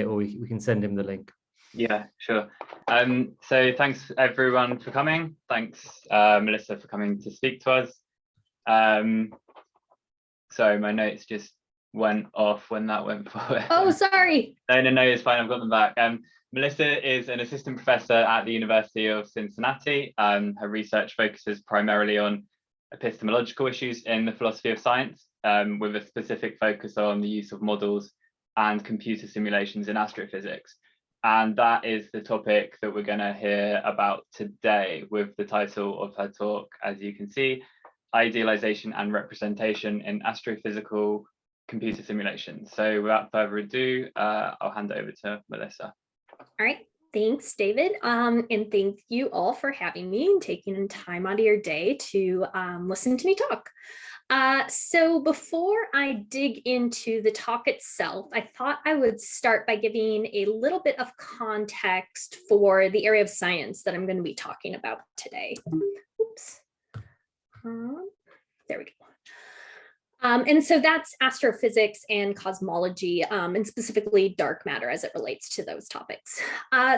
or we can send him the link. Yeah, sure. So thanks everyone for coming. Thanks, Melissa, for coming to speak to us. Sorry, my notes just went off when that went forward. Oh, sorry. No, it's fine. I've got them back. Melissa is an assistant professor at the University of Cincinnati. Her research focuses primarily on epistemological issues in the philosophy of science, with a specific focus on the use of models and computer simulations in astrophysics. And that is the topic that we're going to hear about today, with the title of her talk, as you can see, Idealization and Representation in Astrophysical Computer Simulations. So without further ado, I'll hand it over to Melissa. All right. Thanks, David. And thank you all for having me and taking time out of your day to listen to me talk. So before I dig into the talk itself, I thought I would start by giving a little bit of context for the area of science that I'm going to be talking about today. Oops. There we go. And so that's astrophysics and cosmology, and specifically dark matter as it relates to those topics.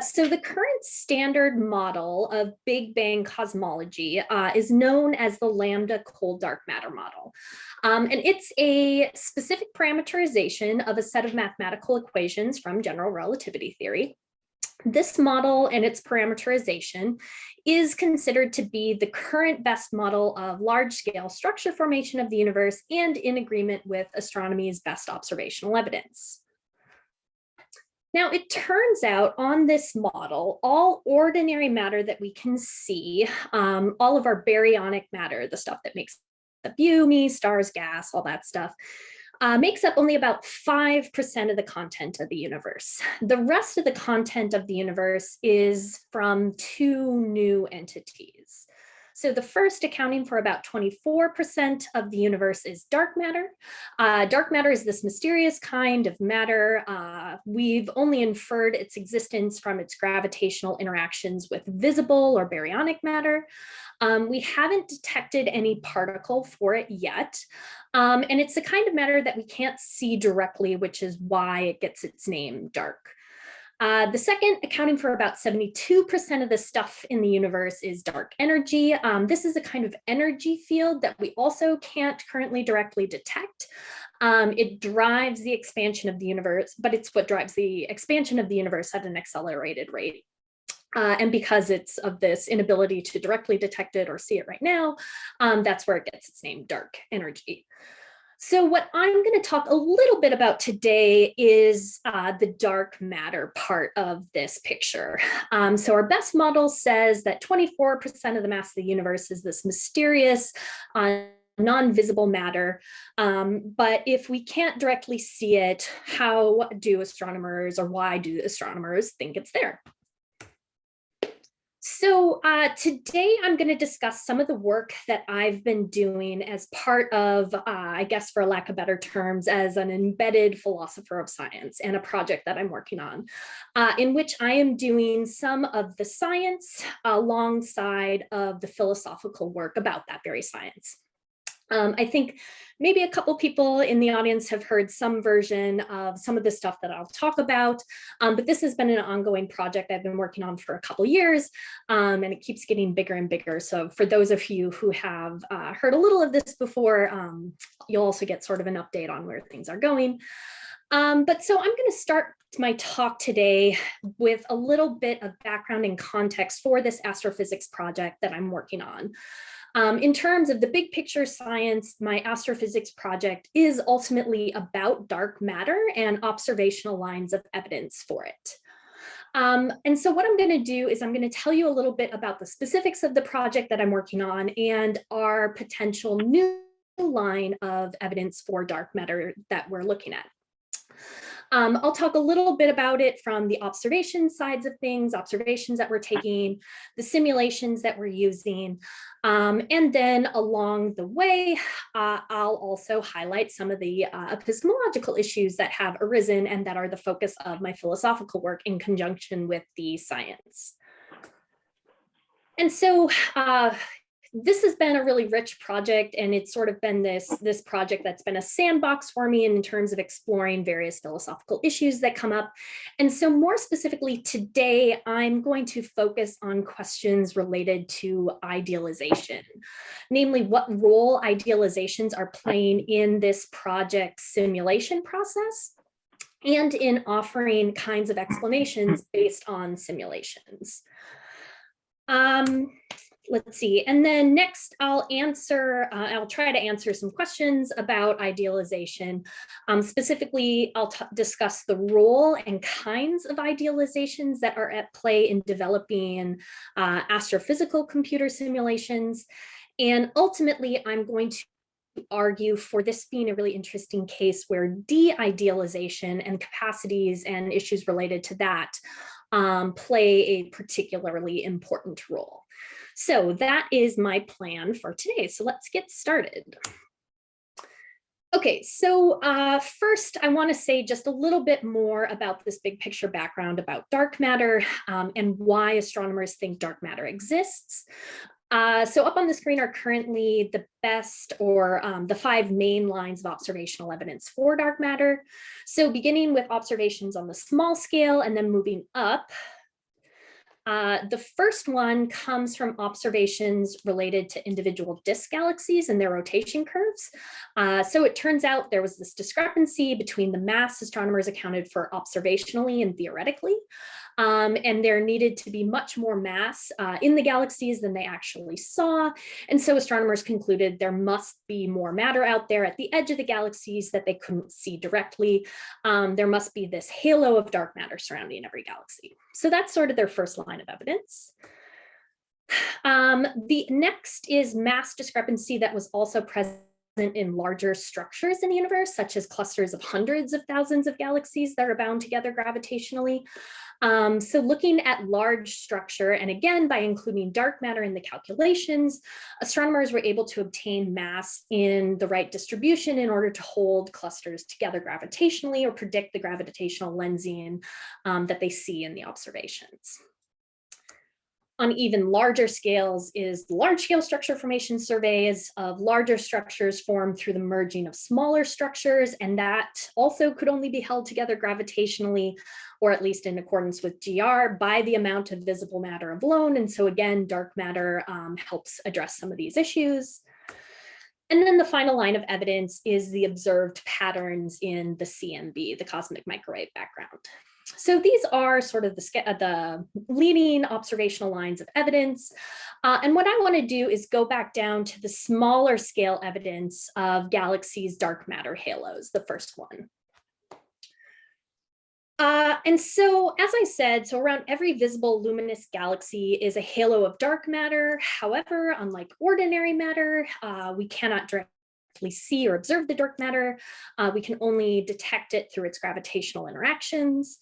So the current standard model of Big Bang cosmology is known as the lambda cold dark matter model. And it's a specific parameterization of a set of mathematical equations from general relativity theory. This model and its parameterization is considered to be the current best model of large-scale structure formation of the universe and in agreement with astronomy's best observational evidence. Now, it turns out on this model, all ordinary matter that we can see, all of our baryonic matter, the stuff that makes up you, me, stars, gas, all that stuff, makes up only about 5% of the content of the universe. The rest of the content of the universe is from two new entities. So the first, accounting for about 24% of the universe, is dark matter. Dark matter is this mysterious kind of matter. We've only inferred its existence from its gravitational interactions with visible or baryonic matter. We haven't detected any particle for it yet. And it's the kind of matter that we can't see directly, which is why it gets its name, dark. The second, accounting for about 72% of the stuff in the universe, is dark energy. This is a kind of energy field that we also can't currently directly detect. It drives the expansion of the universe, but it's what drives the expansion of the universe at an accelerated rate. And because it's of this inability to directly detect it or see it right now, that's where it gets its name, dark energy. So what I'm going to talk a little bit about today is the dark matter part of this picture. So our best model says that 24% of the mass of the universe is this mysterious, non-visible matter. But if we can't directly see it, how do astronomers, or why do astronomers think it's there? So today I'm going to discuss some of the work that I've been doing as part of, I guess for lack of better terms, as an embedded philosopher of science, and a project that I'm working on, in which I am doing some of the science alongside of the philosophical work about that very science. I think maybe a couple people in the audience have heard some version of some of the stuff that I'll talk about, but this has been an ongoing project I've been working on for a couple years, and it keeps getting bigger and bigger. So for those of you who have heard a little of this before, you'll also get sort of an update on where things are going. But so I'm going to start my talk today with a little bit of background and context for this astrophysics project that I'm working on. In terms of the big picture science, my astrophysics project is ultimately about dark matter and observational lines of evidence for it. And so what I'm going to do is I'm going to tell you a little bit about the specifics of the project that I'm working on and our potential new line of evidence for dark matter that we're looking at. I'll talk a little bit about it from the observation sides of things, observations that we're taking, the simulations that we're using, and then along the way, I'll also highlight some of the epistemological issues that have arisen and that are the focus of my philosophical work in conjunction with the science. And so this has been a really rich project, and it's sort of been this project that's been a sandbox for me in terms of exploring various philosophical issues that come up. And so more specifically today, I'm going to focus on questions related to idealization, namely what role idealizations are playing in this project simulation process and in offering kinds of explanations based on simulations. Let's see, and then next I'll try to answer some questions about idealization. Specifically, I'll discuss the role and kinds of idealizations that are at play in developing astrophysical computer simulations. And ultimately, I'm going to argue for this being a really interesting case where de-idealization and capacities and issues related to that play a particularly important role. So that is my plan for today. So let's get started. Okay, so first I want to say just a little bit more about this big picture background about dark matter and why astronomers think dark matter exists. So up on the screen are currently the best or the 5 main lines of observational evidence for dark matter. So beginning with observations on the small scale and then moving up. The first one comes from observations related to individual disk galaxies and their rotation curves. So it turns out there was this discrepancy between the mass astronomers accounted for observationally and theoretically. And there needed to be much more mass in the galaxies than they actually saw. And so astronomers concluded there must be more matter out there at the edge of the galaxies that they couldn't see directly. There must be this halo of dark matter surrounding every galaxy. So that's sort of their first line of evidence. The next is mass discrepancy that was also present in larger structures in the universe, such as clusters of hundreds of thousands of galaxies that are bound together gravitationally. So looking at large structure, and again, by including dark matter in the calculations, astronomers were able to obtain mass in the right distribution in order to hold clusters together gravitationally or predict the gravitational lensing that they see in the observations. On even larger scales is large scale structure formation surveys of larger structures formed through the merging of smaller structures, and that also could only be held together gravitationally, or at least in accordance with GR, by the amount of visible matter alone. And so again, dark matter helps address some of these issues. And then the final line of evidence is the observed patterns in the CMB, the cosmic microwave background. So these are sort of the leading observational lines of evidence. And what I want to do is go back down to the smaller scale evidence of galaxies' dark matter halos, the first one. And so, as I said, so around every visible luminous galaxy is a halo of dark matter. However, unlike ordinary matter, we cannot directly see or observe the dark matter. We can only detect it through its gravitational interactions.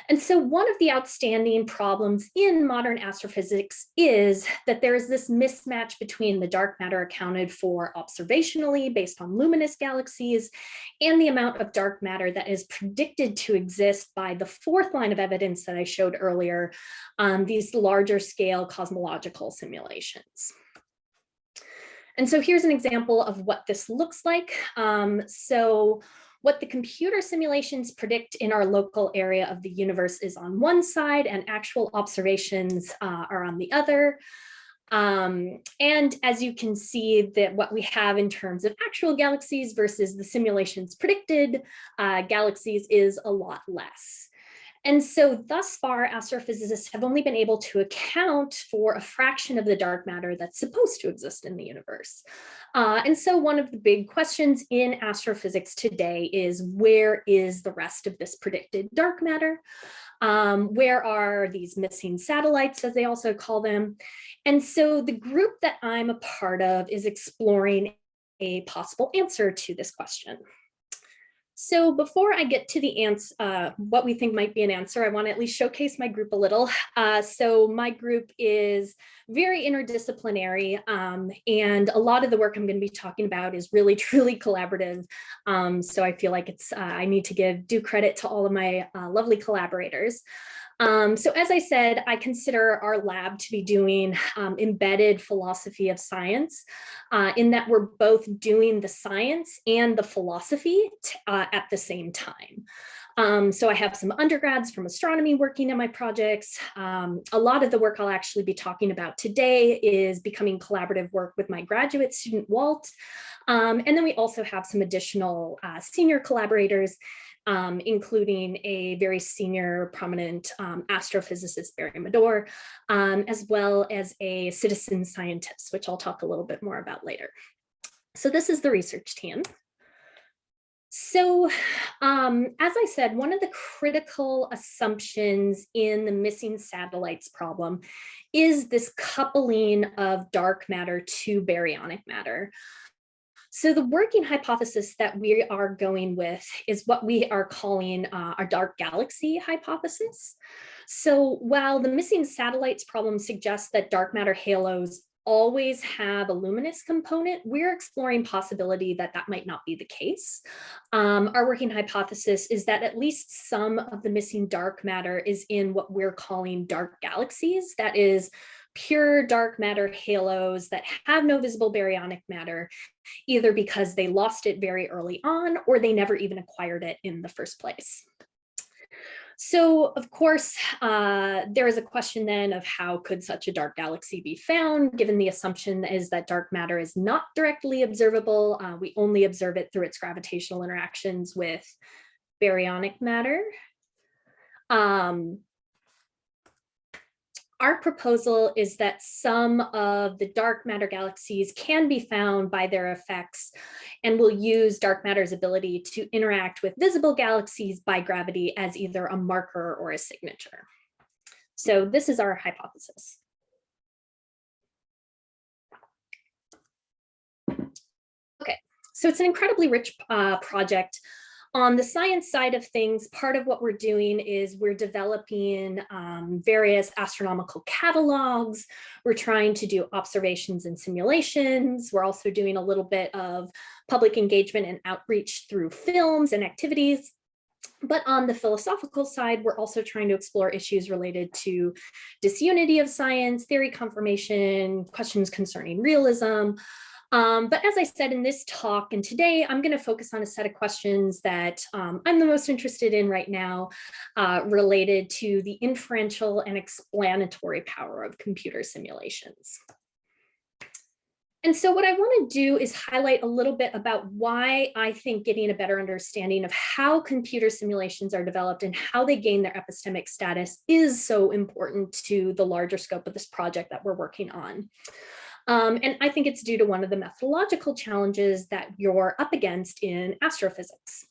And so one of the outstanding problems in modern astrophysics is that there is this mismatch between the dark matter accounted for observationally based on luminous galaxies and the amount of dark matter that is predicted to exist by the fourth line of evidence that I showed earlier, these larger scale cosmological simulations. And so here's an example of what this looks like. So what the computer simulations predict in our local area of the universe is on one side and actual observations are on the other. And as you can see that what we have in terms of actual galaxies versus the simulations predicted galaxies is a lot less. And so thus far, astrophysicists have only been able to account for a fraction of the dark matter that's supposed to exist in the universe. And so one of the big questions in astrophysics today is, where is the rest of this predicted dark matter? Where are these missing satellites, as they also call them? And so the group that I'm a part of is exploring a possible answer to this question. So before I get to the answer, what we think might be an answer, I want to at least showcase my group a little. So my group is very interdisciplinary, and a lot of the work I'm going to be talking about is really, truly collaborative. So I feel like I need to give due credit to all of my lovely collaborators. So as I said, I consider our lab to be doing embedded philosophy of science, in that we're both doing the science and the philosophy at the same time. So I have some undergrads from astronomy working on my projects. A lot of the work I'll actually be talking about today is becoming collaborative work with my graduate student, Walt. And then we also have some additional senior collaborators, including a very senior prominent astrophysicist, Barry Medor, as well as a citizen scientist, which I'll talk a little bit more about later. So this is the research team. So as I said, one of the critical assumptions in the missing satellites problem is this coupling of dark matter to baryonic matter. So the working hypothesis that we are going with is what we are calling our dark galaxy hypothesis. So while the missing satellites problem suggests that dark matter halos always have a luminous component, we're exploring possibility that that might not be the case. Our working hypothesis is that at least some of the missing dark matter is in what we're calling dark galaxies, that is pure dark matter halos that have no visible baryonic matter, either because they lost it very early on or they never even acquired it in the first place. So of course, there is a question then of how could such a dark galaxy be found, given the assumption is that dark matter is not directly observable. We only observe it through its gravitational interactions with baryonic matter. Our proposal is that some of the dark matter galaxies can be found by their effects, and we'll use dark matter's ability to interact with visible galaxies by gravity as either a marker or a signature. So this is our hypothesis. Okay, so it's an incredibly rich project. On the science side of things, part of what we're doing is we're developing various astronomical catalogs. We're trying to do observations and simulations. We're also doing a little bit of public engagement and outreach through films and activities. But on the philosophical side, we're also trying to explore issues related to disunity of science, theory confirmation, questions concerning realism. But as I said in this talk and today, I'm going to focus on a set of questions that I'm the most interested in right now, related to the inferential and explanatory power of computer simulations. And so what I want to do is highlight a little bit about why I think getting a better understanding of how computer simulations are developed and how they gain their epistemic status is so important to the larger scope of this project that we're working on. And I think it's due to one of the methodological challenges that you're up against in astrophysics.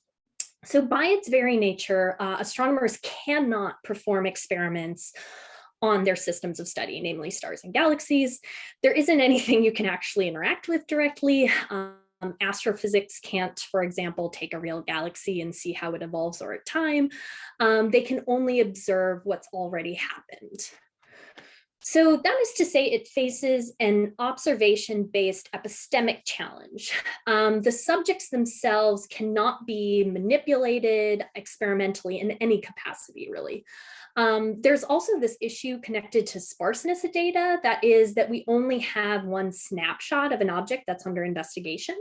So by its very nature, astronomers cannot perform experiments on their systems of study, namely stars and galaxies. There isn't anything you can actually interact with directly. Astrophysics can't, for example, take a real galaxy and see how it evolves over time. They can only observe what's already happened. So that is to say, it faces an observation-based epistemic challenge. The subjects themselves cannot be manipulated experimentally in any capacity, really. There's also this issue connected to sparseness of data, that is that we only have one snapshot of an object that's under investigation.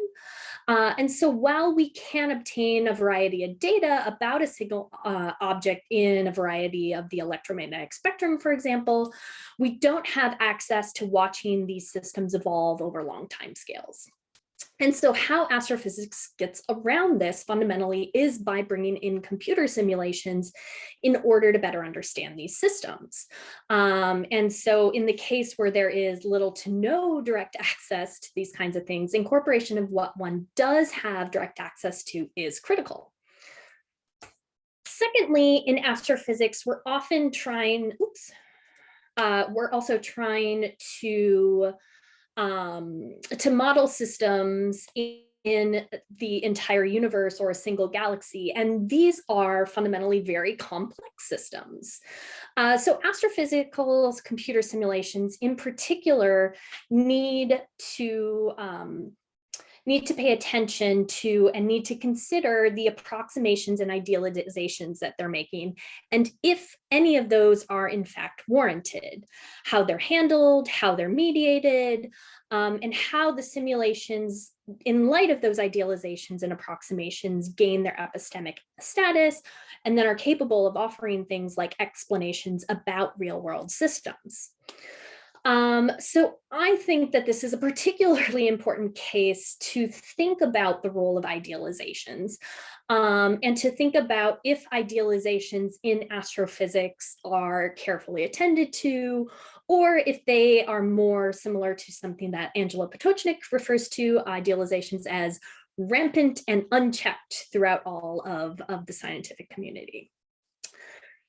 And so while we can obtain a variety of data about a single object in a variety of the electromagnetic spectrum, for example, we don't have access to watching these systems evolve over long time scales. And so how astrophysics gets around this fundamentally is by bringing in computer simulations in order to better understand these systems. And so in the case where there is little to no direct access to these kinds of things, incorporation of what one does have direct access to is critical. Secondly, in astrophysics, we're often trying, we're also trying to model systems in the entire universe or a single galaxy, and these are fundamentally very complex systems. So astrophysical's computer simulations in particular need to need to pay attention to and need to consider the approximations and idealizations that they're making, and if any of those are in fact warranted, how they're handled, how they're mediated, and how the simulations, in light of those idealizations and approximations, gain their epistemic status, and then are capable of offering things like explanations about real-world systems. So I think that this is a particularly important case to think about the role of idealizations, and to think about if idealizations in astrophysics are carefully attended to, or if they are more similar to something that Angela Potocznik refers to idealizations as rampant and unchecked throughout all of the scientific community.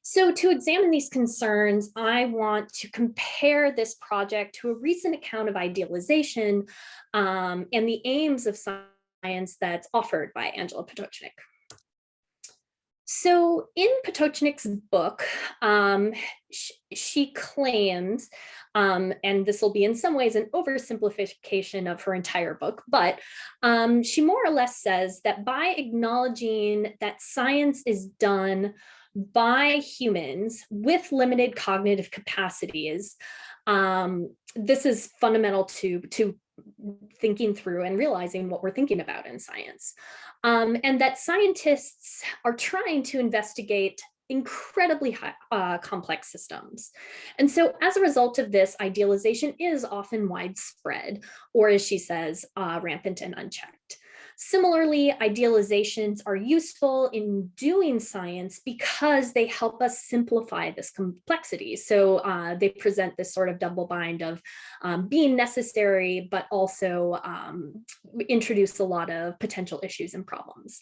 So to examine these concerns, I want to compare this project to a recent account of idealization and the aims of science that's offered by Angela Potocznik. So in Potocznik's book, she claims, and this will be in some ways an oversimplification of her entire book, but she more or less says that by acknowledging that science is done by humans with limited cognitive capacities, this is fundamental to thinking through and realizing what we're thinking about in science. And that scientists are trying to investigate incredibly complex systems. And so as a result of this, idealization is often widespread, or as she says, rampant and unchecked. Similarly, idealizations are useful in doing science because they help us simplify this complexity. So they present this sort of double bind of being necessary, but also introduce a lot of potential issues and problems.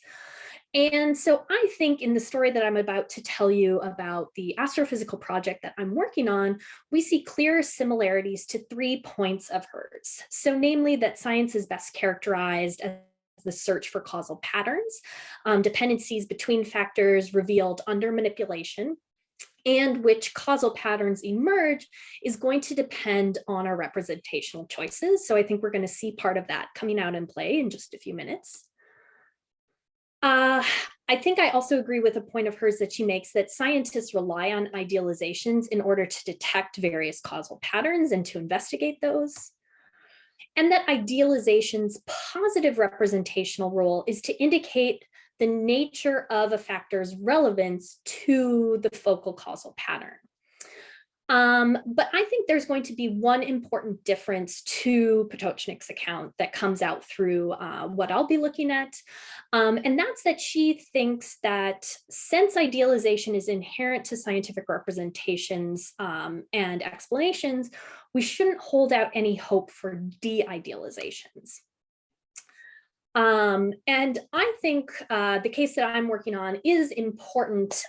And so I think in the story that I'm about to tell you about the astrophysical project that I'm working on, we see clear similarities to 3 points of hers. So namely that science is best characterized as the search for causal patterns, dependencies between factors revealed under manipulation, and which causal patterns emerge is going to depend on our representational choices. So I think we're going to see part of that coming out in play in just a few minutes. I think I also agree with a point of hers that she makes that scientists rely on idealizations in order to detect various causal patterns and to investigate those. And that idealization's positive representational role is to indicate the nature of a factor's relevance to the focal causal pattern. But I think there's going to be one important difference to Potocznik's account that comes out through what I'll be looking at. And that's that she thinks that since idealization is inherent to scientific representations and explanations, we shouldn't hold out any hope for de-idealizations. And I think the case that I'm working on is important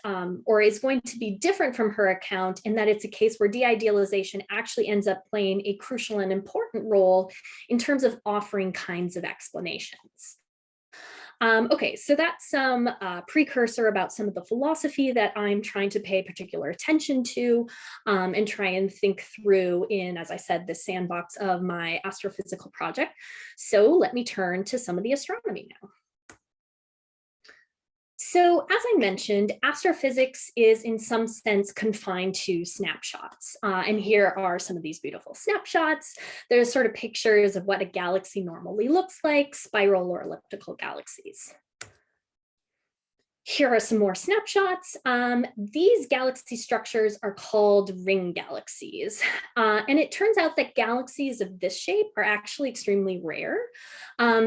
or is going to be different from her account in that it's a case where de-idealization actually ends up playing a crucial and important role in terms of offering kinds of explanations. Okay, so that's some precursor about some of the philosophy that I'm trying to pay particular attention to and try and think through in, as I said, the sandbox of my astrophysical project. So let me turn to some of the astronomy now. So as I mentioned, astrophysics is in some sense confined to snapshots. And here are some of these beautiful snapshots. There's sort of pictures of what a galaxy normally looks like, spiral or elliptical galaxies. Here are some more snapshots. These galaxy structures are called ring galaxies. And it turns out that galaxies of this shape are actually extremely rare.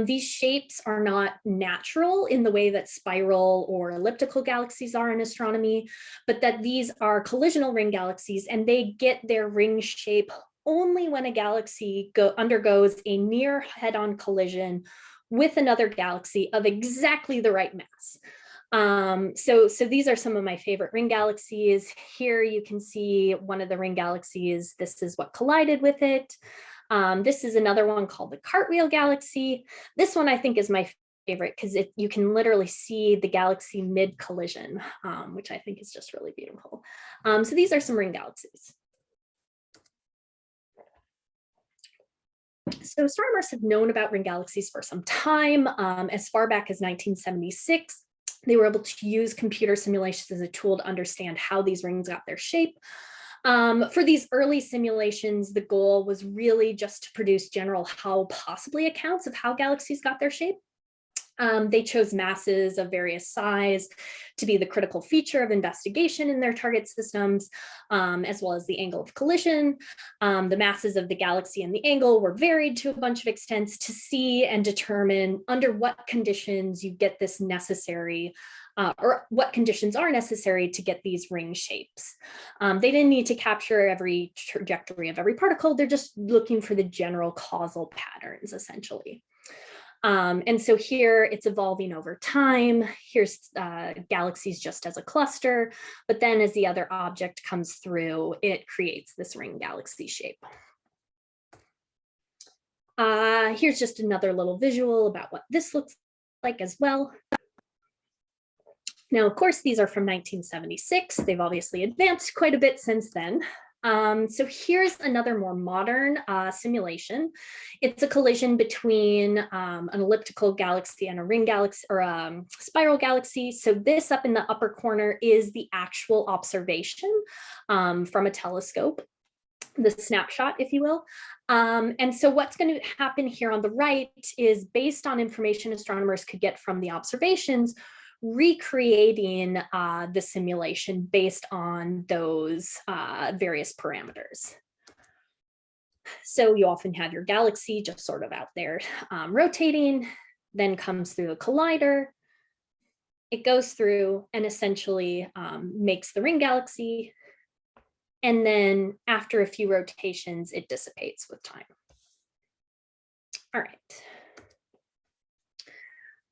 These shapes are not natural in the way that spiral or elliptical galaxies are in astronomy, but that these are collisional ring galaxies, and they get their ring shape only when a galaxy undergoes a near head-on collision with another galaxy of exactly the right mass. So these are some of my favorite ring galaxies. Here you can see one of the ring galaxies. This is what collided with it. This is another one called the cartwheel galaxy. This one I think is my favorite because you can literally see the galaxy mid-collision, which I think is just really beautiful. So these are some ring galaxies. So astronomers have known about ring galaxies for some time. As far back as 1976, they were able to use computer simulations as a tool to understand how these rings got their shape. For these early simulations, the goal was really just to produce general how possibly accounts of how galaxies got their shape. They chose masses of various size to be the critical feature of investigation in their target systems, as well as the angle of collision. The masses of the galaxy and the angle were varied to a bunch of extents to see and determine under what conditions you get this necessary or what conditions are necessary to get these ring shapes. They didn't need to capture every trajectory of every particle. They're just looking for the general causal patterns, essentially. And so here it's evolving over time. Here's galaxies just as a cluster, but then as the other object comes through, it creates this ring galaxy shape. Here's just another little visual about what this looks like as well. Now, of course, these are from 1976. They've obviously advanced quite a bit since then. So here's another more modern simulation. It's a collision between an elliptical galaxy and a ring galaxy or a spiral galaxy. So this up in the upper corner is the actual observation from a telescope, the snapshot, if you will. And so what's going to happen here on the right is based on information astronomers could get from the observations, recreating the simulation based on those various parameters. So you often have your galaxy just sort of out there rotating, then comes through a collider. It goes through and essentially makes the ring galaxy. And then after a few rotations, it dissipates with time. All right.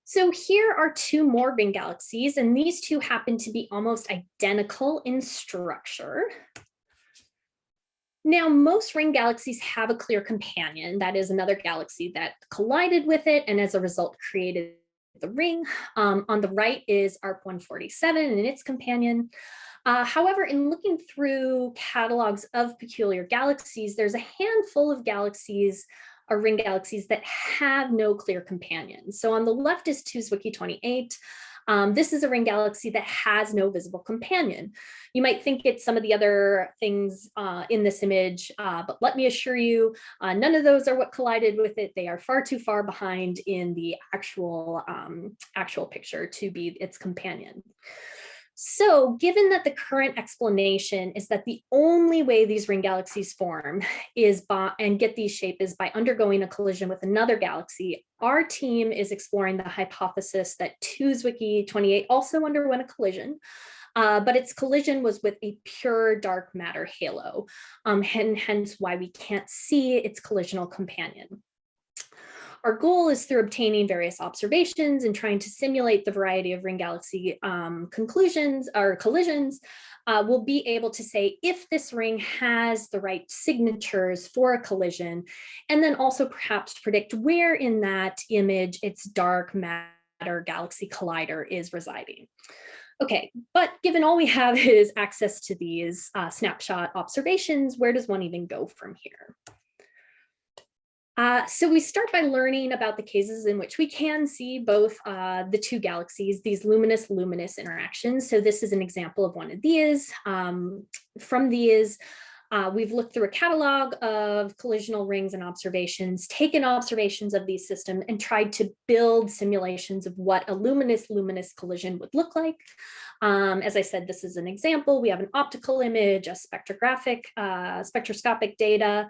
So here are two more ring galaxies, and these two happen to be almost identical in structure. Now, most ring galaxies have a clear companion, that is another galaxy that collided with it and as a result created the ring. On the right is ARP 147 and its companion. However, in looking through catalogs of peculiar galaxies, there's a handful of galaxies or ring galaxies that have no clear companion. So on the left is 2 Zwicky 28. This is a ring galaxy that has no visible companion. You might think it's some of the other things in this image, but let me assure you, none of those are what collided with it. They are far too far behind in the actual picture to be its companion. So given that the current explanation is that the only way these ring galaxies form is and get these shape is by undergoing a collision with another galaxy, our team is exploring the hypothesis that 2 Zwicky 28 also underwent a collision, but its collision was with a pure dark matter halo, and hence why we can't see its collisional companion. Our goal is through obtaining various observations and trying to simulate the variety of ring galaxy conclusions or collisions, we'll be able to say if this ring has the right signatures for a collision, and then also perhaps predict where in that image its dark matter galaxy collider is residing. Okay, but given all we have is access to these snapshot observations, where does one even go from here? So we start by learning about the cases in which we can see both the two galaxies, these luminous interactions. So this is an example of one of these. From these, we've looked through a catalog of collisional rings and observations, taken observations of these systems, and tried to build simulations of what a luminous collision would look like. As I said, this is an example. We have an optical image, a spectroscopic data,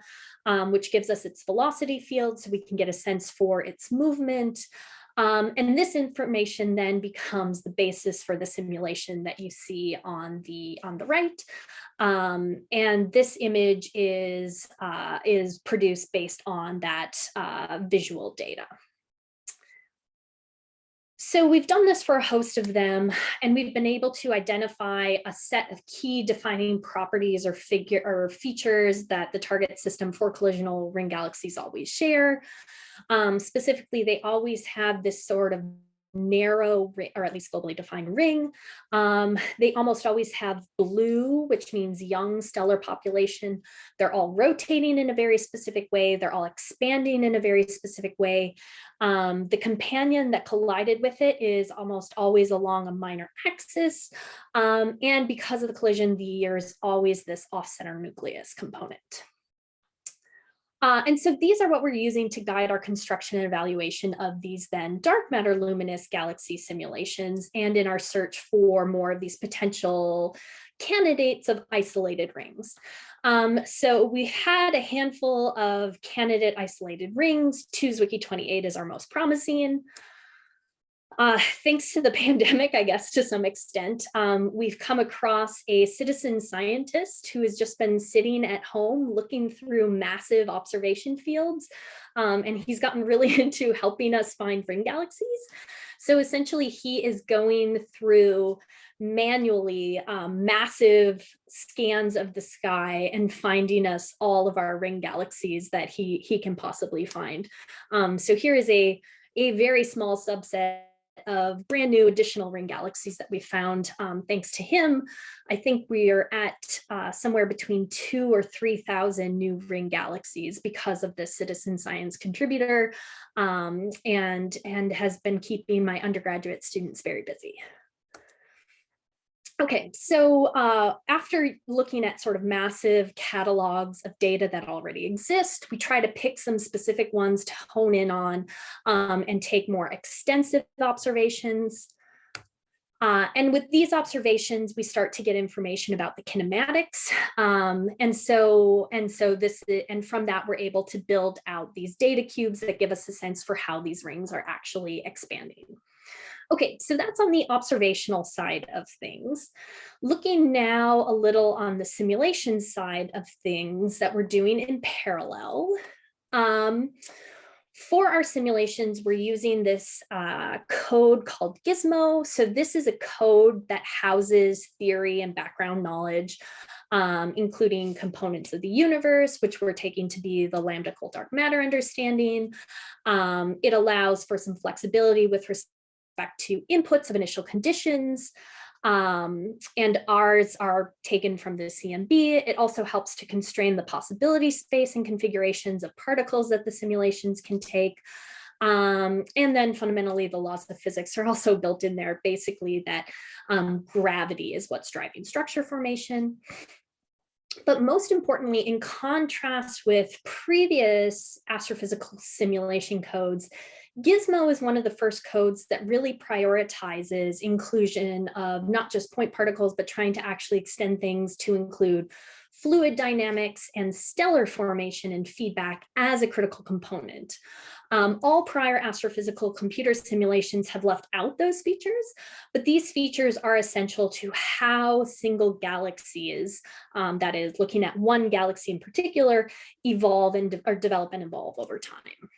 which gives us its velocity field so we can get a sense for its movement. And this information then becomes the basis for the simulation that you see on the right. And this image is produced based on that visual data. So we've done this for a host of them, and we've been able to identify a set of key defining properties or features that the target system for collisional ring galaxies always share. Specifically, they always have this sort of narrow, or at least globally defined ring. They almost always have blue, which means young stellar population. They're all rotating in a very specific way. They're all expanding in a very specific way. The companion that collided with it is almost always along a minor axis. And because of the collision, there's always this off-center nucleus component. And so these are what we're using to guide our construction and evaluation of these then dark matter luminous galaxy simulations, and in our search for more of these potential candidates of isolated rings. So we had a handful of candidate isolated rings. 2Zwicky28 is our most promising. Thanks to the pandemic, I guess, to some extent, we've come across a citizen scientist who has just been sitting at home looking through massive observation fields, and he's gotten really into helping us find ring galaxies. So essentially, he is going through manually massive scans of the sky and finding us all of our ring galaxies that he can possibly find. So here is a very small subset of brand new additional ring galaxies that we found thanks to him. I think we are at somewhere between 2,000 or 3,000 new ring galaxies because of this citizen science contributor, and has been keeping my undergraduate students very busy. Okay, so after looking at sort of massive catalogs of data that already exist, we try to pick some specific ones to hone in on and take more extensive observations. And with these observations, we start to get information about the kinematics. And from that, we're able to build out these data cubes that give us a sense for how these rings are actually expanding. Okay, so that's on the observational side of things. Looking now a little on the simulation side of things that we're doing in parallel. For our simulations, we're using this code called GIZMO. So this is a code that houses theory and background knowledge, including components of the universe, which we're taking to be the lambda-cold dark matter understanding. It allows for some flexibility with respect to inputs of initial conditions, and ours are taken from the CMB. It also helps to constrain the possibility space and configurations of particles that the simulations can take. And then fundamentally, the laws of physics are also built in there, basically that gravity is what's driving structure formation. But most importantly, in contrast with previous astrophysical simulation codes, GIZMO is one of the first codes that really prioritizes inclusion of not just point particles, but trying to actually extend things to include fluid dynamics and stellar formation and feedback as a critical component. All prior astrophysical computer simulations have left out those features, but these features are essential to how single galaxies, that is, looking at one galaxy in particular, evolve and or develop and evolve over time.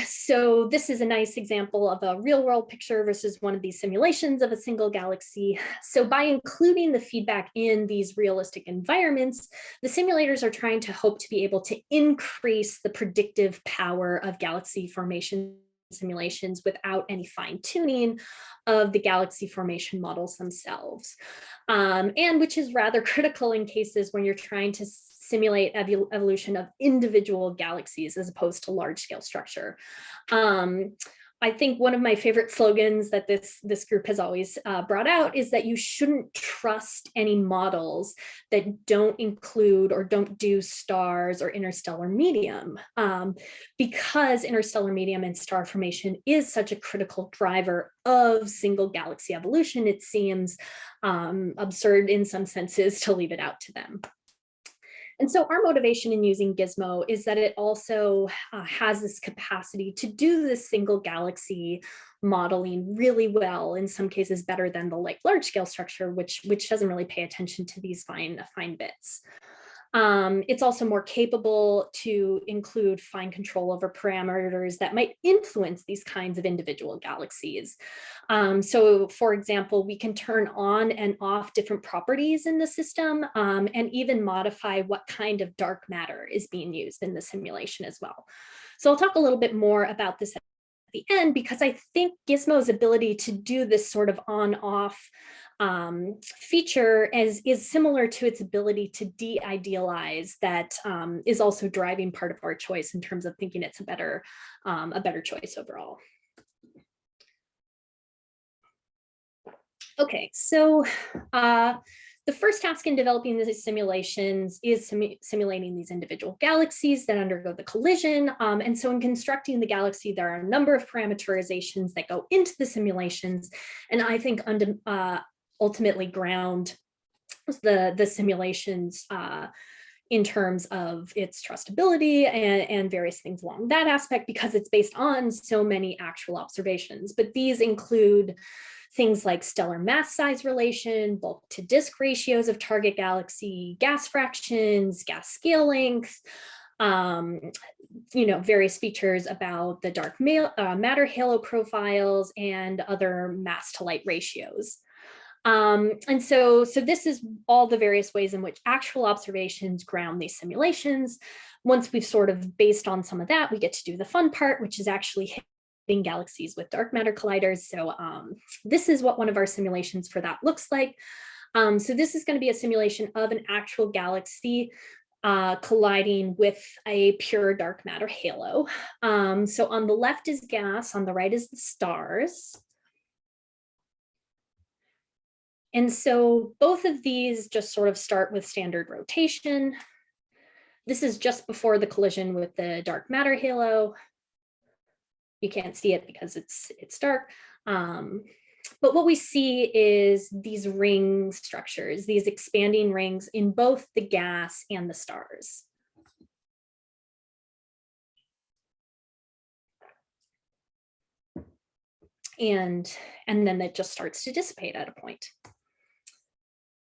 So this is a nice example of a real world picture versus one of these simulations of a single galaxy. So by including the feedback in these realistic environments, the simulators are trying to hope to be able to increase the predictive power of galaxy formation simulations without any fine tuning of the galaxy formation models themselves. And which is rather critical in cases when you're trying to simulate evolution of individual galaxies as opposed to large scale structure. I think one of my favorite slogans that this group has always brought out is that you shouldn't trust any models that don't include or don't do stars or interstellar medium, because interstellar medium and star formation is such a critical driver of single galaxy evolution. It seems absurd in some senses to leave it out to them. And so our motivation in using GIZMO is that it also has this capacity to do this single galaxy modeling really well, in some cases better than the large scale structure, which doesn't really pay attention to these fine bits. It's also more capable to include fine control over parameters that might influence these kinds of individual galaxies. So for example, we can turn on and off different properties in the system, and even modify what kind of dark matter is being used in the simulation as well. So I'll talk a little bit more about this the end, because I think GIZMO's ability to do this sort of on-off feature is similar to its ability to de-idealize that is also driving part of our choice in terms of thinking it's a better choice overall. Okay, so the first task in developing these simulations is simulating these individual galaxies that undergo the collision. And so in constructing the galaxy, there are a number of parameterizations that go into the simulations, and I think ultimately ground the simulations in terms of its trustability and various things along that aspect, because it's based on so many actual observations. But these include things like stellar mass size relation, bulk to disk ratios of target galaxy, gas fractions, gas scale length, various features about the dark matter halo profiles and other mass to light ratios. And so this is all the various ways in which actual observations ground these simulations. Once we've sort of based on some of that, we get to do the fun part, which is actually hitting galaxies with dark matter colliders. So this is what one of our simulations for that looks like. So this is going to be a simulation of an actual galaxy colliding with a pure dark matter halo. So on the left is gas, on the right is the stars. And so both of these just sort of start with standard rotation. This is just before the collision with the dark matter halo. You can't see it because it's dark. But what we see is these ring structures, these expanding rings in both the gas and the stars. And then it just starts to dissipate at a point.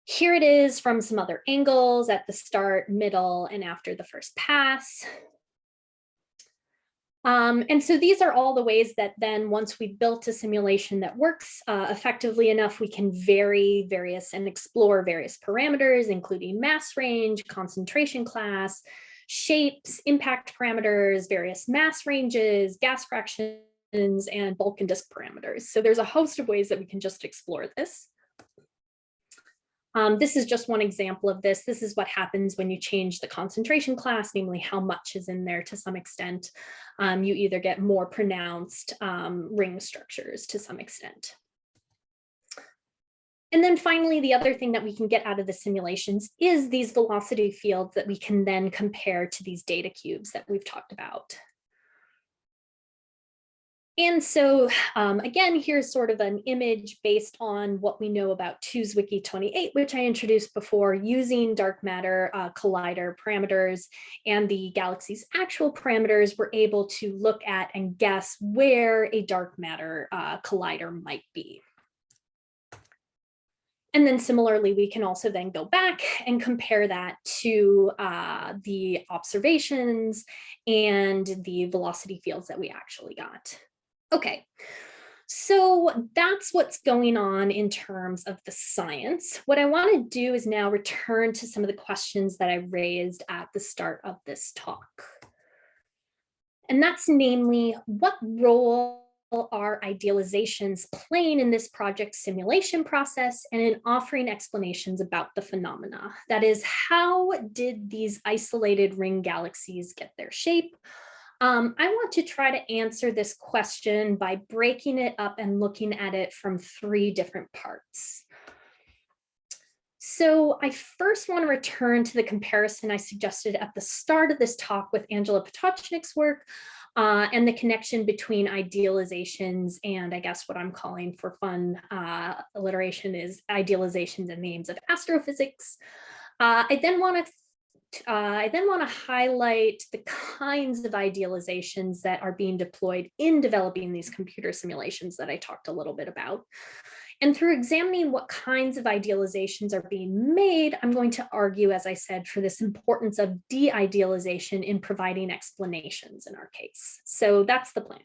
Here it is from some other angles at the start, middle, and after the first pass. And so these are all the ways that then once we've built a simulation that works effectively enough, we can vary various and explore various parameters, including mass range, concentration class, shapes, impact parameters, various mass ranges, gas fractions, and bulk and disk parameters. So there's a host of ways that we can just explore this. This is just one example of this. This is what happens when you change the concentration class, namely how much is in there to some extent. You either get more pronounced ring structures to some extent. And then finally, the other thing that we can get out of the simulations is these velocity fields that we can then compare to these data cubes that we've talked about. And so again, here's sort of an image based on what we know about TwoSwiki 28, which I introduced before, using dark matter collider parameters and the galaxy's actual parameters. We're able to look at and guess where a dark matter collider might be. And then similarly, we can also then go back and compare that to the observations and the velocity fields that we actually got. Okay, so that's what's going on in terms of the science. What I want to do is now return to some of the questions that I raised at the start of this talk. And that's namely, what role are idealizations playing in this project simulation process and in offering explanations about the phenomena? That is, how did these isolated ring galaxies get their shape? I want to try to answer this question by breaking it up and looking at it from 3 different parts. So I first want to return to the comparison I suggested at the start of this talk with Angela Potocznik's work and the connection between idealizations and, I guess what I'm calling for fun alliteration is idealizations and names of astrophysics. I then want to highlight the kinds of idealizations that are being deployed in developing these computer simulations that I talked a little bit about. And through examining what kinds of idealizations are being made, I'm going to argue, as I said, for this importance of de-idealization in providing explanations in our case. So that's the plan.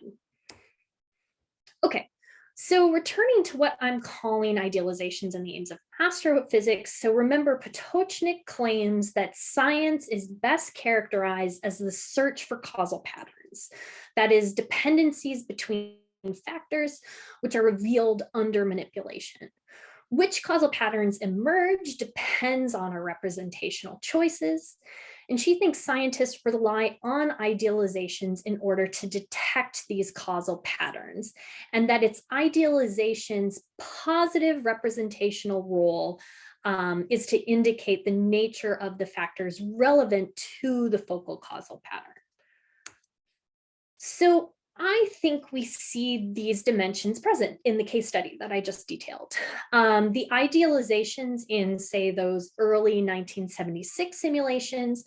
Okay. So returning to what I'm calling idealizations and the aims of astrophysics. So remember, Potocznik claims that science is best characterized as the search for causal patterns. that is, dependencies between factors which are revealed under manipulation. Which causal patterns emerge depends on our representational choices. And she thinks scientists rely on idealizations in order to detect these causal patterns, and that it's idealization's positive representational role is to indicate the nature of the factors relevant to the focal causal pattern. So I think we see these dimensions present in the case study that I just detailed. The idealizations in, say, those early 1976 simulations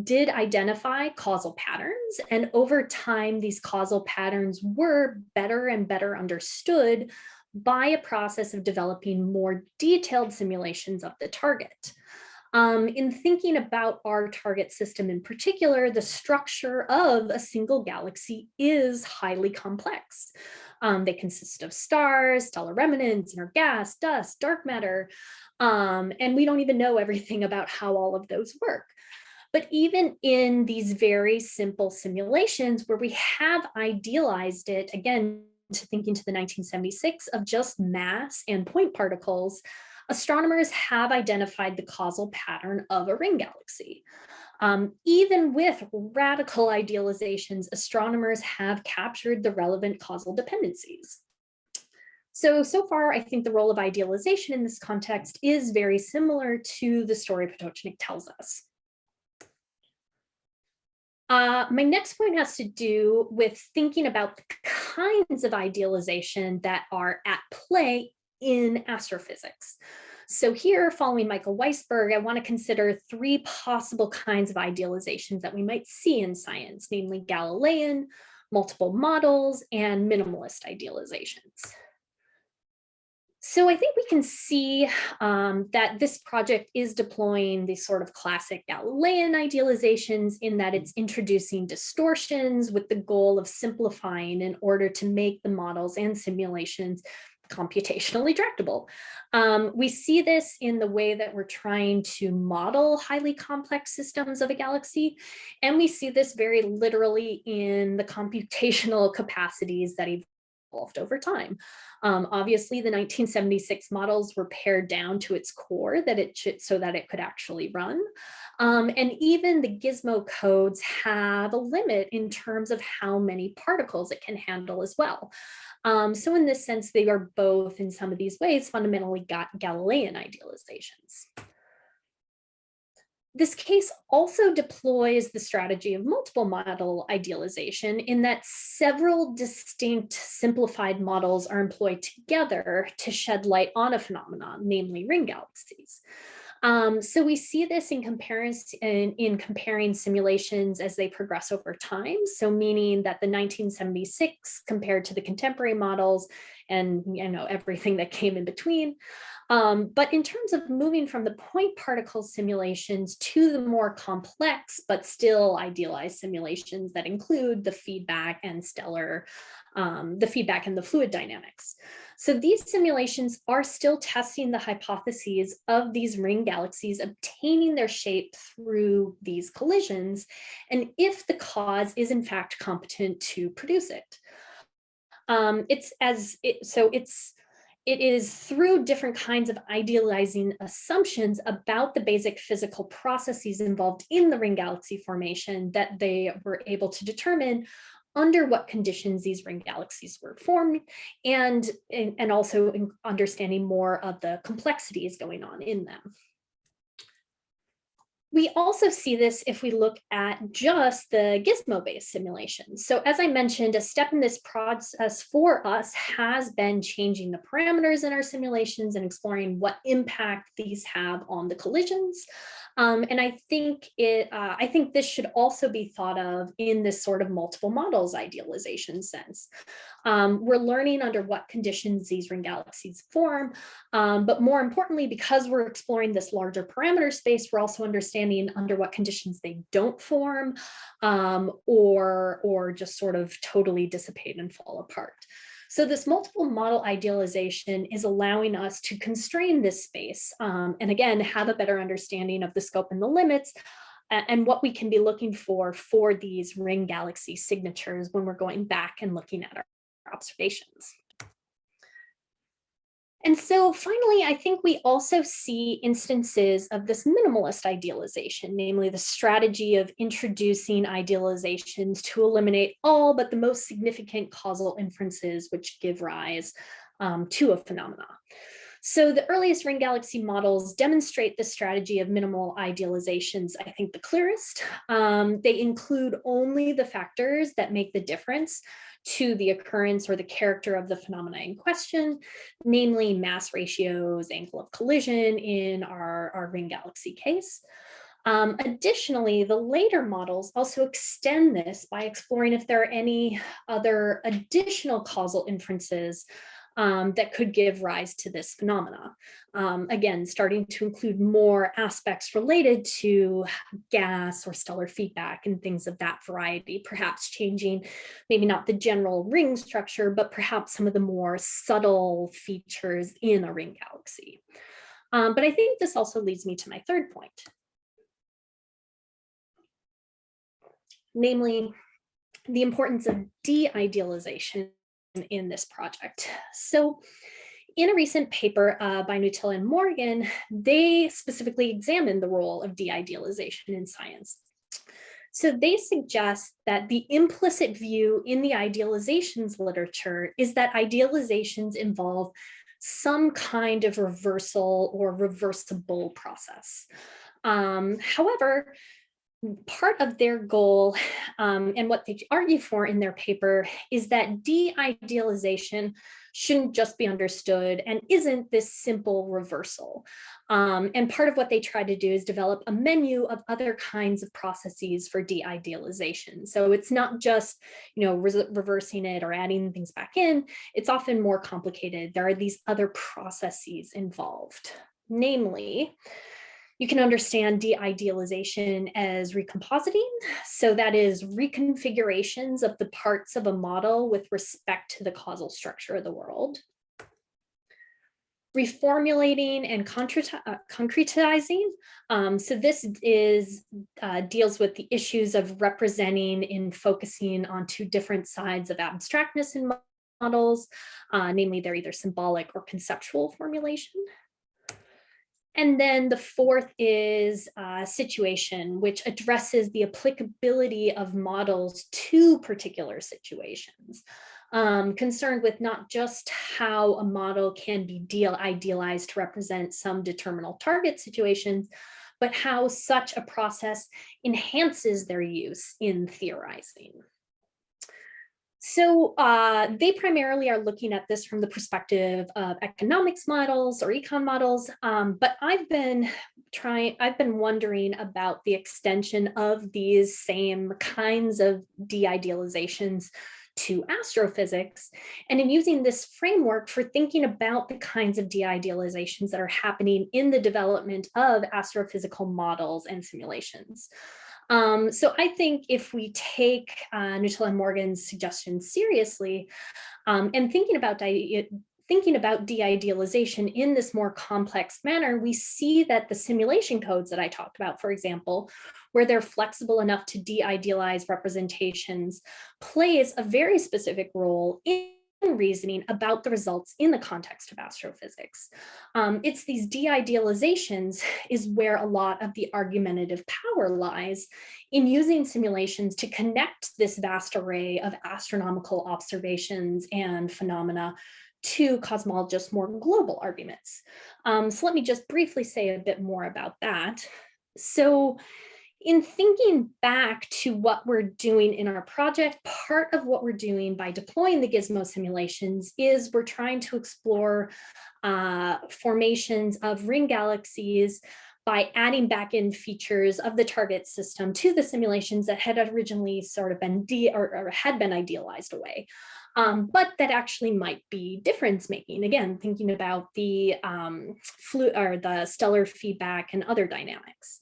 did identify causal patterns, and over time, these causal patterns were better and better understood by a process of developing more detailed simulations of the target. In thinking about our target system in particular, the structure of a single galaxy is highly complex. They consist of stars, stellar remnants, inert gas, dust, dark matter, and we don't even know everything about how all of those work. But even in these very simple simulations where we have idealized it, again, to thinking to the 1976 of just mass and point particles, astronomers have identified the causal pattern of a ring galaxy. Even with radical idealizations, astronomers have captured the relevant causal dependencies. So far, I think the role of idealization in this context is very similar to the story Potočnik tells us. My next point has to do with thinking about the kinds of idealization that are at play in astrophysics. So here, following Michael Weisberg, I want to consider three possible kinds of idealizations that we might see in science, namely Galilean, multiple models, and minimalist idealizations. So I think we can see that this project is deploying these sort of classic Galilean idealizations in that it's introducing distortions with the goal of simplifying in order to make the models and simulations computationally tractable. We see this in the way that we're trying to model highly complex systems of a galaxy, and we see this very literally in the computational capacities that evolved over time. Obviously, the 1976 models were pared down to its core so that it could actually run. And even the GIZMO codes have a limit in terms of how many particles it can handle as well. So in this sense, they are both, in some of these ways, fundamentally Galilean idealizations. This case also deploys the strategy of multiple model idealization in that several distinct simplified models are employed together to shed light on a phenomenon, namely ring galaxies. So we see this in comparing simulations as they progress over time. So meaning that the 1976 compared to the contemporary models and everything that came in between. But in terms of moving from the point particle simulations to the more complex, but still idealized simulations that include the feedback and the fluid dynamics. So these simulations are still testing the hypotheses of these ring galaxies obtaining their shape through these collisions, and if the cause is in fact competent to produce it. It is through different kinds of idealizing assumptions about the basic physical processes involved in the ring galaxy formation that they were able to determine under what conditions these ring galaxies were formed, and also in understanding more of the complexities going on in them. We also see this if we look at just the GIZMO-based simulations. So as I mentioned, a step in this process for us has been changing the parameters in our simulations and exploring what impact these have on the collisions. And I think this should also be thought of in this sort of multiple models idealization sense. We're learning under what conditions these ring galaxies form, but more importantly, because we're exploring this larger parameter space, we're also understanding under what conditions they don't form, or just sort of totally dissipate and fall apart. So this multiple model idealization is allowing us to constrain this space, and again, have a better understanding of the scope and the limits, and what we can be looking for these ring galaxy signatures when we're going back and looking at our observations. And so finally, I think we also see instances of this minimalist idealization, namely the strategy of introducing idealizations to eliminate all but the most significant causal inferences which give rise to a phenomena. So the earliest ring galaxy models demonstrate the strategy of minimal idealizations, I think, the clearest. They include only the factors that make the difference to the occurrence or the character of the phenomena in question, namely mass ratios, angle of collision in our ring galaxy case. Additionally, the later models also extend this by exploring if there are any other additional causal inferences that could give rise to this phenomena. Again, starting to include more aspects related to gas or stellar feedback and things of that variety, perhaps changing maybe not the general ring structure, but perhaps some of the more subtle features in a ring galaxy. But I think this also leads me to my third point, namely the importance of de-idealization in this project. So in a recent paper by Nutella and Morgan, they specifically examined the role of de-idealization in science. So they suggest that the implicit view in the idealizations literature is that idealizations involve some kind of reversal or reversible process. However, part of their goal and what they argue for in their paper is that de-idealization shouldn't just be understood and isn't this simple reversal. And part of what they try to do is develop a menu of other kinds of processes for de-idealization. So it's not just, reversing it or adding things back in. It's often more complicated. There are these other processes involved, namely, you can understand de-idealization as recompositing. So that is reconfigurations of the parts of a model with respect to the causal structure of the world. Reformulating and concretizing. So this deals with the issues of representing and focusing on two different sides of abstractness in models, namely they're either symbolic or conceptual formulation. And then the fourth is situation, which addresses the applicability of models to particular situations, concerned with not just how a model can be idealized to represent some determinable target situations, but how such a process enhances their use in theorizing. So they primarily are looking at this from the perspective of economics models or econ models, but I've been wondering about the extension of these same kinds of de-idealizations to astrophysics, and in using this framework for thinking about the kinds of de-idealizations that are happening in the development of astrophysical models and simulations. So I think if we take Nutella and Morgan's suggestions seriously and thinking about de-idealization in this more complex manner, we see that the simulation codes that I talked about, for example, where they're flexible enough to de-idealize representations, plays a very specific role in reasoning about the results in the context of astrophysics. It's these de-idealizations is where a lot of the argumentative power lies in using simulations to connect this vast array of astronomical observations and phenomena to cosmologists' more global arguments. So let me just briefly say a bit more about that. So in thinking back to what we're doing in our project, part of what we're doing by deploying the GIZMO simulations is we're trying to explore formations of ring galaxies by adding back in features of the target system to the simulations that had originally sort of been had been idealized away. But that actually might be difference making. Again, thinking about the the stellar feedback and other dynamics.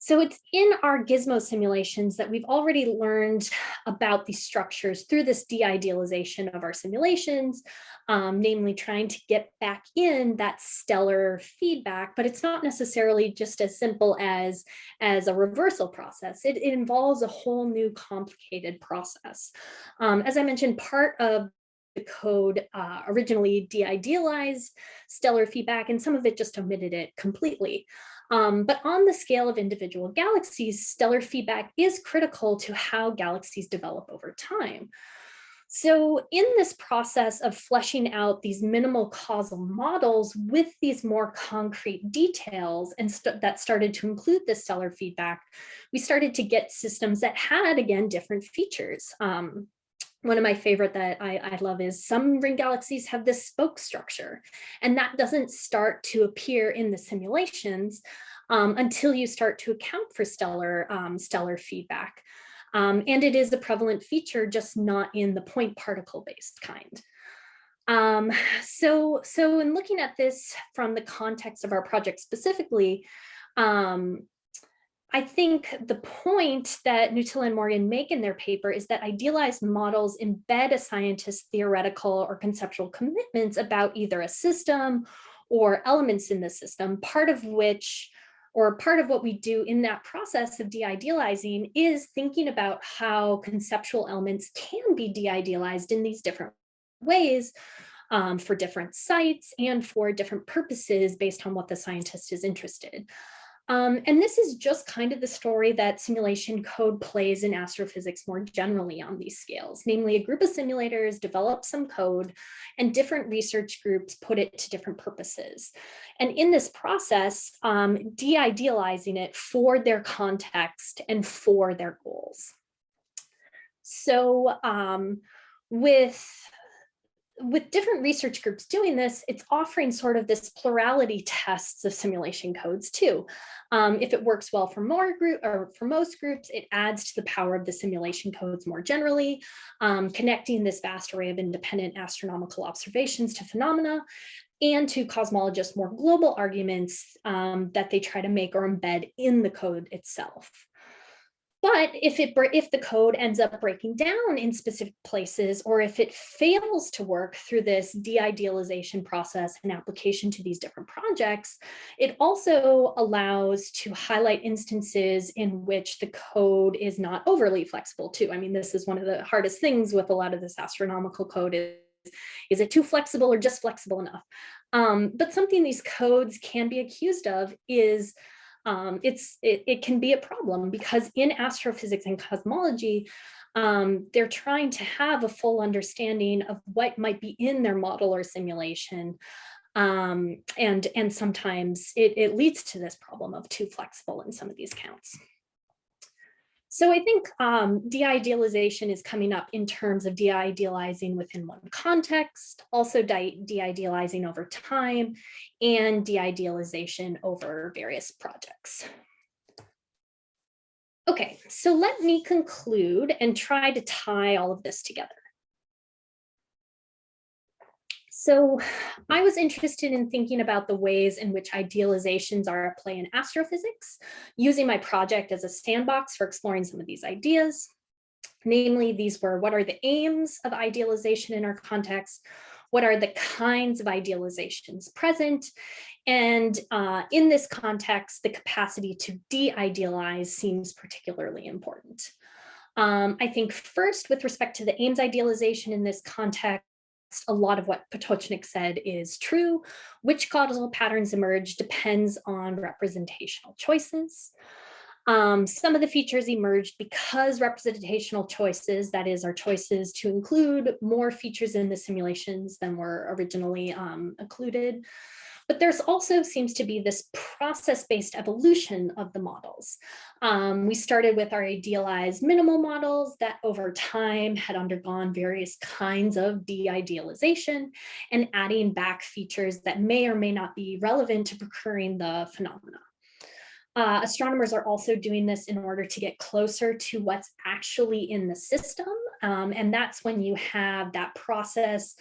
So it's in our GIZMO simulations that we've already learned about these structures through this de-idealization of our simulations, namely trying to get back in that stellar feedback, but it's not necessarily just as simple as a reversal process. It involves a whole new complicated process. As I mentioned, part of the code originally de-idealized stellar feedback, and some of it just omitted it completely. But on the scale of individual galaxies, stellar feedback is critical to how galaxies develop over time. So in this process of fleshing out these minimal causal models with these more concrete details and that started to include this stellar feedback, we started to get systems that had, again, different features. One of my favorite that I love is some ring galaxies have this spoke structure, and that doesn't start to appear in the simulations until you start to account for stellar feedback. And it is a prevalent feature, just not in the point particle based kind. So in looking at this from the context of our project specifically, I think the point that Nutila and Morgan make in their paper is that idealized models embed a scientist's theoretical or conceptual commitments about either a system or elements in the system, part of what we do in that process of de-idealizing is thinking about how conceptual elements can be de-idealized in these different ways for different sites and for different purposes based on what the scientist is interested. And this is just kind of the story that simulation code plays in astrophysics more generally on these scales. Namely, a group of simulators develop some code and different research groups put it to different purposes. And in this process, de-idealizing it for their context and for their goals. So with different research groups doing this, it's offering sort of this plurality tests of simulation codes too. If it works well for most groups, it adds to the power of the simulation codes more generally, connecting this vast array of independent astronomical observations to phenomena and to cosmologists' more global arguments that they try to make or embed in the code itself. But if the code ends up breaking down in specific places, or if it fails to work through this de-idealization process and application to these different projects, it also allows to highlight instances in which the code is not overly flexible too. I mean, this is one of the hardest things with a lot of this astronomical code is it too flexible or just flexible enough? But something these codes can be accused of is it can be a problem because in astrophysics and cosmology, they're trying to have a full understanding of what might be in their model or simulation. And sometimes it leads to this problem of too flexible in some of these counts. So I think de-idealization is coming up in terms of de-idealizing within one context, also de-idealizing over time, and de-idealization over various projects. Okay, so let me conclude and try to tie all of this together. So I was interested in thinking about the ways in which idealizations are at play in astrophysics, using my project as a sandbox for exploring some of these ideas. Namely, these were, what are the aims of idealization in our context? What are the kinds of idealizations present? And in this context, the capacity to de-idealize seems particularly important. I think first, with respect to the aims idealization in this context, a lot of what Potočnik said is true. Which causal patterns emerge depends on representational choices. Some of the features emerged because representational choices, that is our choices to include more features in the simulations than were originally included. But there's also seems to be this process-based evolution of the models. We started with our idealized minimal models that over time had undergone various kinds of de-idealization and adding back features that may or may not be relevant to procuring the phenomena. Astronomers are also doing this in order to get closer to what's actually in the system. And that's when you have that process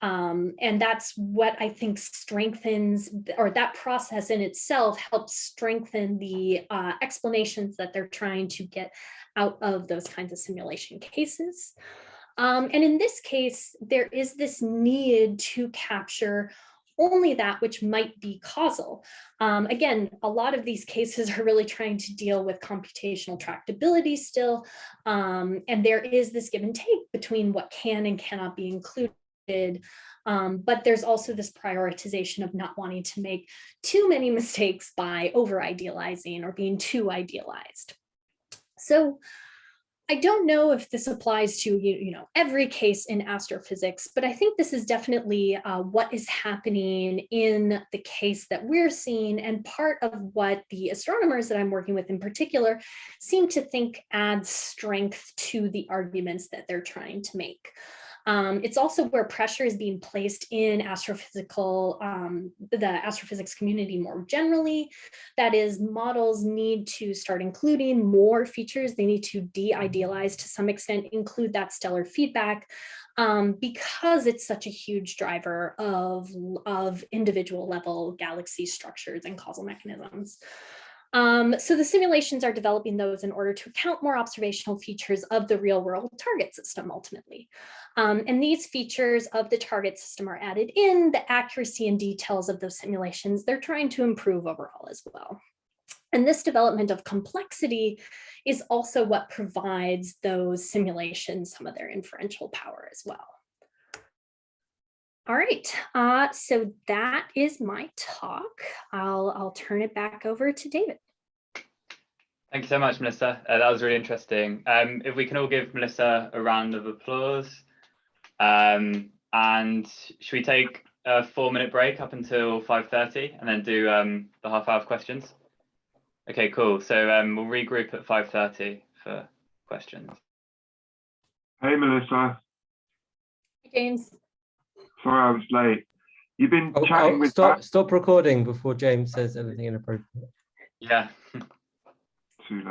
And that's what I think strengthens, or that process in itself helps strengthen the explanations that they're trying to get out of those kinds of simulation cases. And in this case, there is this need to capture only that which might be causal. Again, a lot of these cases are really trying to deal with computational tractability still. And there is this give and take between what can and cannot be included. But there's also this prioritization of not wanting to make too many mistakes by over idealizing or being too idealized. So I don't know if this applies to every case in astrophysics, but I think this is definitely what is happening in the case that we're seeing, and part of what the astronomers that I'm working with in particular seem to think adds strength to the arguments that they're trying to make. It's also where pressure is being placed in astrophysical, the astrophysics community more generally. That is, models need to start including more features. They need to de-idealize to some extent, include that stellar feedback, because it's such a huge driver of individual level galaxy structures and causal mechanisms. So the simulations are developing those in order to account more observational features of the real world target system ultimately. And these features of the target system are added in, the accuracy and details of those simulations, they're trying to improve overall as well. And this development of complexity is also what provides those simulations some of their inferential power as well. All right, so that is my talk. I'll turn it back over to David. Thank you so much, Melissa. That was really interesting. If we can all give Melissa a round of applause. And should we take a 4-minute break up until 5:30 and then do the half-hour of questions? Okay, cool. So we'll regroup at 5:30 for questions. Hey, Melissa. Hey, James. Sorry I was late. You've been chatting with... Stop recording before James says anything inappropriate. Yeah. Too late.